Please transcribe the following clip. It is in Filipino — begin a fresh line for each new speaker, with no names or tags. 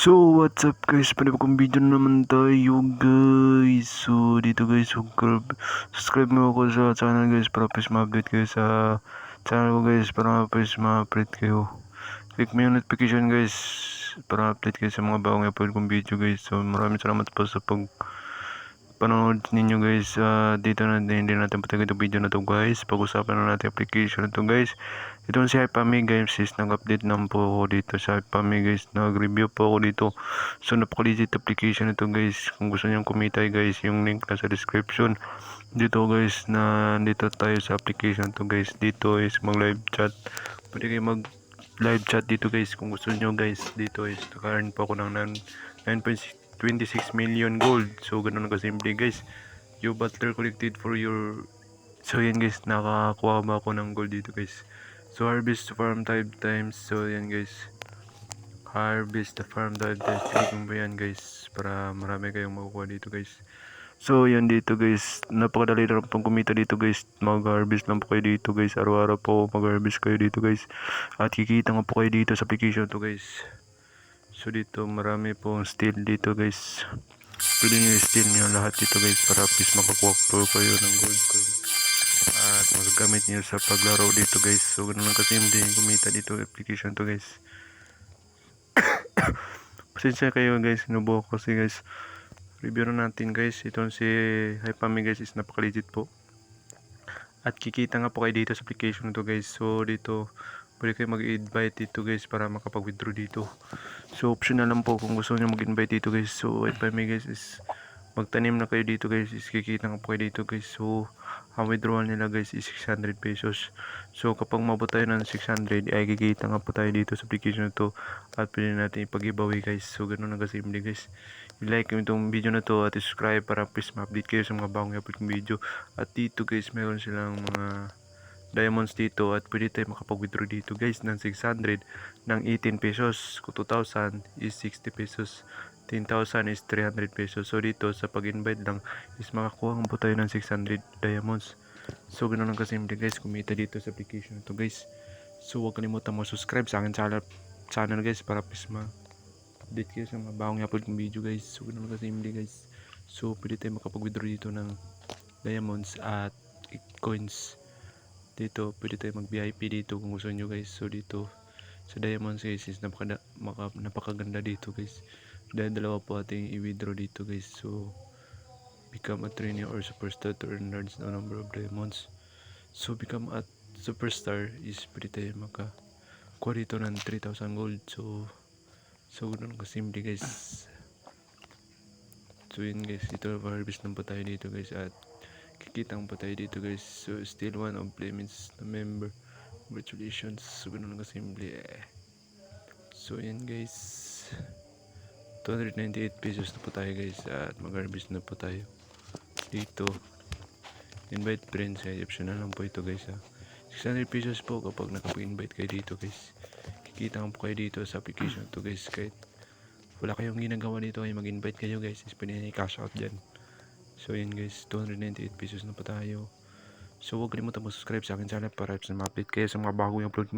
So, what's up guys? Panibagong video na naman tayo guys. So, dito guys, subscribe mo ako sa channel guys para please ma-update kayo sa channel ko guys para please ma-update kayo. Click mo yung notification guys para update kayo sa mga bagong upload kong video guys. So, maraming salamat po sa panonood ninyo guys. Dito na hindi natin patagay itong video na to guys. Pag-usapan na natin application na to guys. Itong si Hypami guys is nag-update naman po ako dito sa Hypami guys. Nag-review po ako dito. So napaka-legit application ito guys. Kung gusto niyo kumita guys, yung link nasa description. Dito guys, na dito tayo sa application to guys. Dito is mag-live chat. Pwede kayo mag-live chat dito guys kung gusto niyo guys. Dito is naka-earn po ako ng 9.26 million gold. So ganun kasimple guys. You butler collected for your. So yan guys, nakakuha ba ako ng gold dito guys. So harvest the farm 5 times. So yan guys, harvest the farm 5 times. Click mo ba yan guys para marami kayong makukuha dito guys. So yan dito guys, napakadali lang pong kumita dito guys. Mag-harvest lang po kayo dito guys. Araw-araw po mag-harvest kayo dito guys. At kikita nga po kayo dito sa application to guys. So dito marami pong steel dito guys. Pwede nyo i-steal nyo lahat dito guys para please makakuha po kayo ng gold coin at magagamit nyo sa paglaro dito guys. So ganun lang kasi hindi kumita dito application to guys. Pasensya kayo guys, sinubukan ko kasi guys. Review na natin guys. Itong si Hypami guys is napaka-legit po. At kikita nga po kayo dito sa application to guys. So dito pwede kayo mag-invite dito guys para makapag-withdraw dito. So optional lang po kung gusto niyo mag-invite dito guys. So Hypami guys is magtanim na kayo dito guys, is kikita nga po kayo dito guys. So ang withdrawal nila guys is 600 pesos. So kapag mabot tayo ng 600 ay kikita nga po tayo dito sa application na to at pwede natin ipag-giveaway guys. So ganun na kasimple guys. I-like itong video na to at subscribe para please ma-update kayo sa mga bagong upload kong video. At dito guys, meron silang mga diamonds dito at pwede tayo makapag-withdraw dito guys ng 600 ng 18 pesos. Kung 2,000 is 60 pesos. 10,000 is 300 pesos. So dito sa pag-invite lang is makakuha po tayo ng 600 diamonds. So ganoon lang kasimple guys, kumita dito sa application to guys. So huwag kalimutan mo subscribe sa akin channel guys para please ma-update kayo sa mga bagong upload kong video guys. So ganoon lang kasimple guys. So pwede tayo makapag-withdraw dito ng diamonds at coins. Dito pwede tayo mag-VIP dito kung gusto nyo guys. So dito sa diamonds guys is napakaganda dito guys. Dahil dalawa po ating i-withdraw dito guys. So become a trainer or superstar to earn large number of diamonds. So become a superstar is pwede tayo makakuha dito ng 3,000 gold. So ganun kasimple guys. So yun guys, dito harvest lang po tayo dito guys at kikitang pa tayo dito guys. So still one of Playmates na member. Congratulations. So ganun kasimple. So yan guys, 298 pesos na po tayo guys at mag-harvest na po tayo dito. Invite friends ay optional lang po ito guys 600 pesos po kapag nakapag-invite kayo dito guys. Kikita po kayo dito sa application to guys. Kahit wala kayong ginagawa dito ay mag-invite kayo guys, is pwede na i-cash out dyan. So yun guys, 298 pesos na po tayo. So huwag kalimutan mo subscribe sa akin channel para ma-update kayo sa mga bagong upload